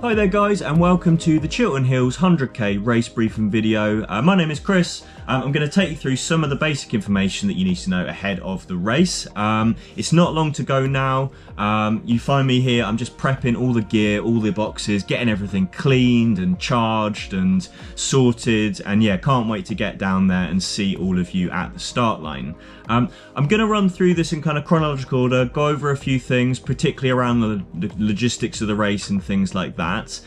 Hi there guys, and welcome to the Chiltern Hills 100k race briefing video. My name is Chris. I'm going to take you through some of the basic information that you need to know ahead of the race. It's not long to go now. You find me here, I'm just prepping all the gear, all the boxes, getting everything cleaned and charged and sorted, and yeah, can't wait to get down there and see all of you at the start line. I'm going to run through this in kind of chronological order, go over a few things, particularly around the logistics of the race and things like that.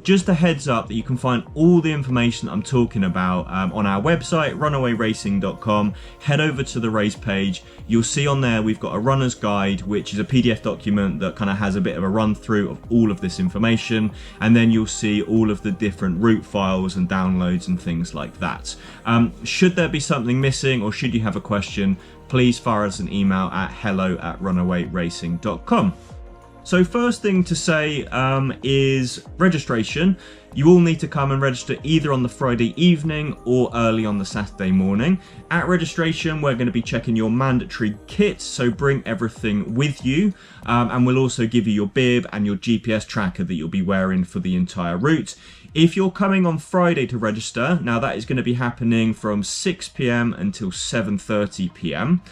Just a heads up that you can find all the information that I'm talking about on our website, runawayracing.com. Head over to the race page. You'll see on there we've got a runner's guide, which is a PDF document that kind of has a bit of a run through of all of this information, and then you'll see all of the different route files and downloads and things like that. Should there be something missing or should you have a question, please fire us an email at hello@runawayracing.com. So first thing to say is registration. You all need to come and register either on the Friday evening or early on the Saturday morning. At registration, we're going to be checking your mandatory kit, so bring everything with you. And we'll also give you your bib and your GPS tracker that you'll be wearing for the entire route. If you're coming on Friday to register, now that is going to be happening from 6 p.m. until 7:30 p.m.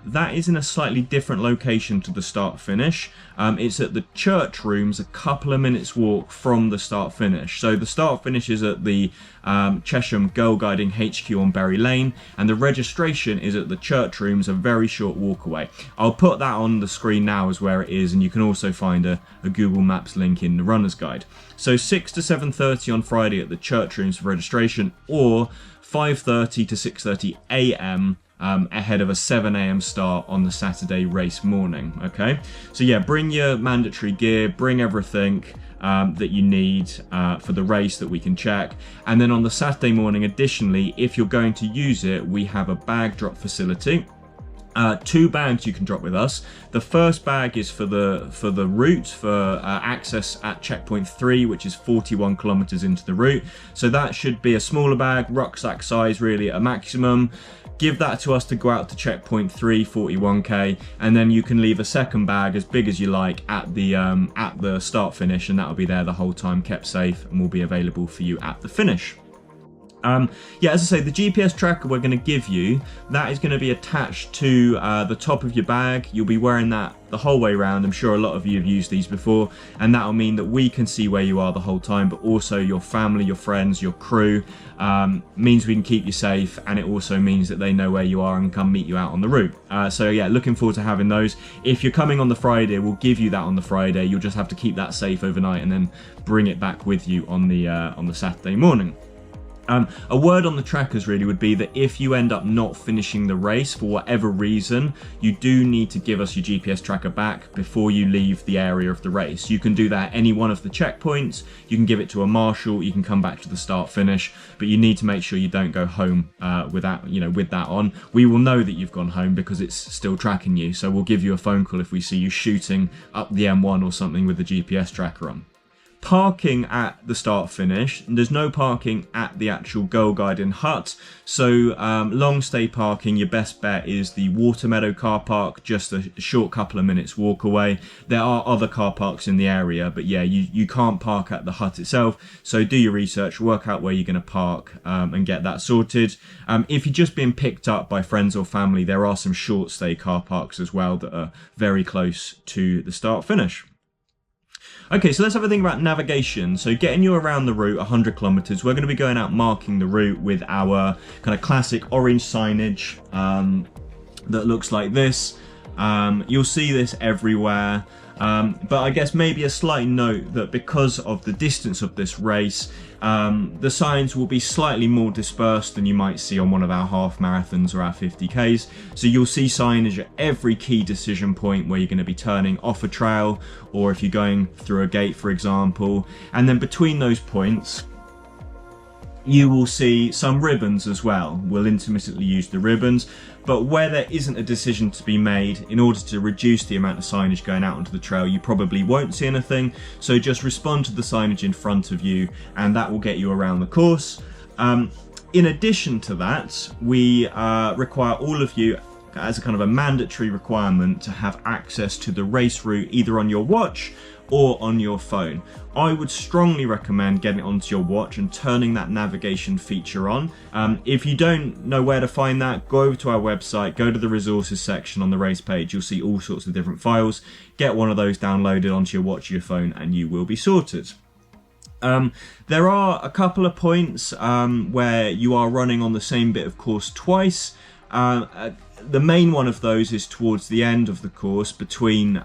That is in a slightly different location to the start finish. It's at the church rooms, a couple of minutes walk from the start finish. So the start finish is at the Chesham Girl Guiding HQ on Berry Lane, and the registration is at the church rooms, a very short walk away. I'll put that on the screen now as where it is, and you can also find a Google Maps link in the runner's guide. So 6 to 7:30 on Friday at the church rooms for registration, or 5:30 to 6:30 a.m. Ahead of a 7 a.m. start on the Saturday race morning. Okay, so yeah, bring your mandatory gear, bring everything that you need for the race that we can check. And then on the Saturday morning, additionally, if you're going to use it, we have a bag drop facility. 2 bags you can drop with us. The first bag is for the route, for access at checkpoint 3, which is 41 kilometers into the route. So that should be a smaller bag, rucksack size really at a maximum. Give that to us to go out to checkpoint 3, 41k, and then you can leave a second bag as big as you like at the start finish, and that'll be there the whole time, kept safe, and will be available for you at the finish. Yeah, as I say, the GPS tracker we're going to give you, that is going to be attached to the top of your bag. You'll be wearing that the whole way around. I'm sure a lot of you have used these before, and that'll mean that we can see where you are the whole time, but also your family, your friends, your crew. Means we can keep you safe, and it also means that they know where you are and come meet you out on the route. So yeah, looking forward to having those. If you're coming on the Friday, we'll give you that on the Friday. You'll just have to keep that safe overnight and then bring it back with you on the Saturday morning. A word on the trackers really would be that if you end up not finishing the race for whatever reason, you do need to give us your GPS tracker back before you leave the area of the race. You can do that at any one of the checkpoints, you can give it to a marshal, you can come back to the start finish, but you need to make sure you don't go home with that on. We will know that you've gone home because it's still tracking you, so we'll give you a phone call if we see you shooting up the M1 or something with the GPS tracker on. Parking at the start finish, there's no parking at the actual Girl Guiding hut, so long stay parking, your best bet is the Water Meadow car park, just a short couple of minutes walk away. There are other car parks in the area, but yeah, you can't park at the hut itself, so do your research, work out where you're going to park and get that sorted. If you're just being picked up by friends or family, there are some short stay car parks as well that are very close to the start finish. Okay, so let's have a think about navigation. So getting you around the route 100 kilometers, we're going to be going out marking the route with our kind of classic orange signage that looks like this. You'll see this everywhere. But I guess maybe a slight note that because of the distance of this race, the signs will be slightly more dispersed than you might see on one of our half marathons or our 50Ks. So you'll see signage at every key decision point where you're going to be turning off a trail, or if you're going through a gate, for example. And then between those points, you will see some ribbons as well. We'll intermittently use the ribbons, but where there isn't a decision to be made, in order to reduce the amount of signage going out onto the trail, you probably won't see anything. So just respond to the signage in front of you, and that will get you around the course. In addition to that, we require all of you as a kind of a mandatory requirement to have access to the race route either on your watch or on your phone. I would strongly recommend getting it onto your watch and turning that navigation feature on. If you don't know where to find that, go over to our website, go to the resources section on the race page. You'll see all sorts of different files. Get one of those downloaded onto your watch or your phone and you will be sorted. There are a couple of points where you are running on the same bit of course twice. The main one of those is towards the end of the course between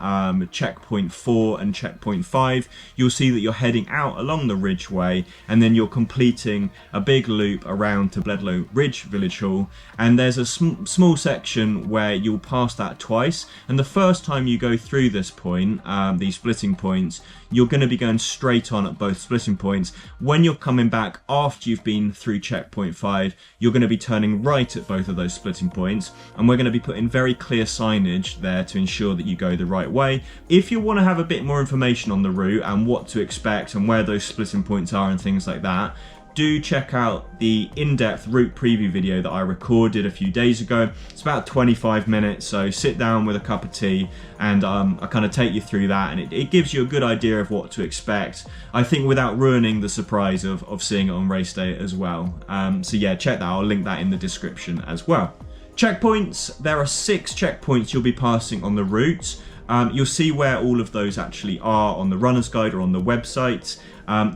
checkpoint 4 and checkpoint 5. You'll see that you're heading out along the Ridgeway and then you're completing a big loop around to Bledlow Ridge Village Hall, and there's a small section where you'll pass that twice, and the first time you go through this point, these splitting points, you're going to be going straight on at both splitting points. When you're coming back after you've been through checkpoint 5, you're going to be turning right at both of those splitting points, and we're going to be putting very clear signage there to ensure that you go the right way. If you want to have a bit more information on the route and what to expect and where those splitting points are and things like that, do check out the in-depth route preview video that I recorded a few days ago. It's about 25 minutes, so sit down with a cup of tea and I kind of take you through that, and it gives you a good idea of what to expect, I think, without ruining the surprise of seeing it on race day as well. So yeah, check that. I'll link that in the description as well. Checkpoints, there are 6 checkpoints you'll be passing on the route. You'll see where all of those actually are on the runner's guide or on the website.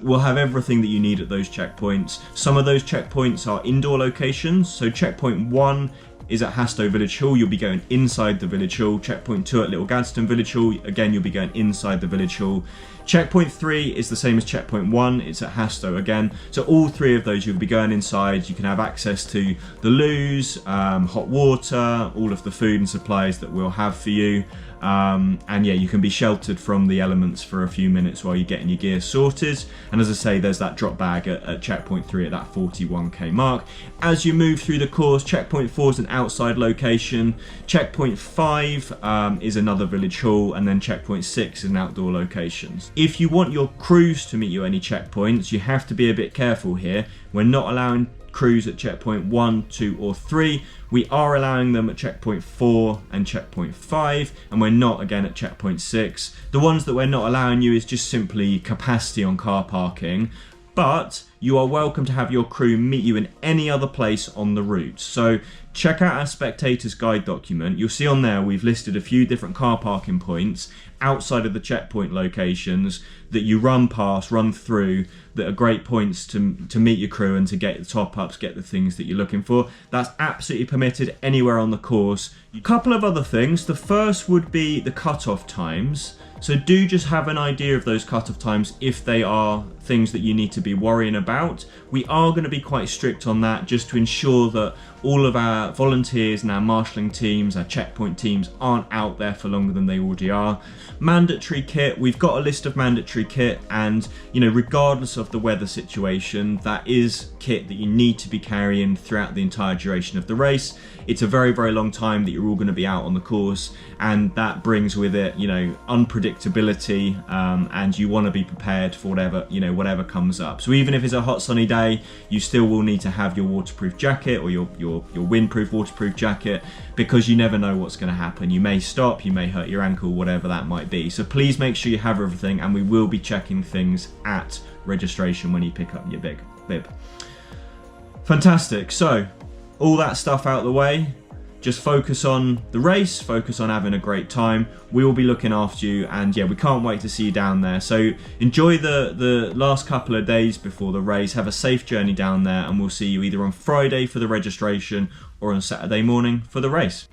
We'll have everything that you need at those checkpoints. Some of those checkpoints are indoor locations. So checkpoint 1 is at Hastow Village Hall. You'll be going inside the Village Hall. Checkpoint 2 at Little Gadsden Village Hall. Again, you'll be going inside the Village Hall. Checkpoint 3 is the same as checkpoint 1. It's at Hastow again. So all 3 of those you'll be going inside. You can have access to the loos, hot water, all of the food and supplies that we'll have for you. And yeah, you can be sheltered from the elements for a few minutes while you're getting your gear sorted. And as I say, there's that drop bag at checkpoint 3 at that 41k mark. As you move through the course, checkpoint 4 is an outside location. Checkpoint 5 is another village hall, and then checkpoint 6 is an outdoor location. If you want your crews to meet you at any checkpoints, you have to be a bit careful here. We're not allowing crews at checkpoint 1, 2 or 3. We are allowing them at checkpoint 4 and checkpoint 5, and we're not again at checkpoint 6. The ones that we're not allowing you is just simply capacity on car parking, but you are welcome to have your crew meet you in any other place on the route. So check out our spectators guide document. You'll see on there we've listed a few different car parking points outside of the checkpoint locations that you run through, that are great points to meet your crew and to get the top ups, get the things that you're looking for. That's absolutely permitted anywhere on the course. A couple of other things. The first would be the cutoff times. So do just have an idea of those cutoff times if they are things that you need to be worrying about. We are going to be quite strict on that just to ensure that all of our volunteers and our marshalling teams, our checkpoint teams aren't out there for longer than they already are. Mandatory kit, we've got a list of mandatory kit, and regardless of the weather situation, that is kit that you need to be carrying throughout the entire duration of the race. It's a very, very long time that you're all going to be out on the course, and that brings with it, unpredictability, and you want to be prepared for whatever comes up. So even if it's a hot sunny day, you still will need to have your waterproof jacket or your windproof waterproof jacket, because you never know what's going to happen. You may stop, you may hurt your ankle, whatever that might be. So please make sure you have everything, and we will be checking things at registration when you pick up your bib. Fantastic. So all that stuff out of the way, just focus on the race, focus on having a great time. We will be looking after you, and yeah, we can't wait to see you down there. So enjoy the last couple of days before the race. Have a safe journey down there, and we'll see you either on Friday for the registration or on Saturday morning for the race.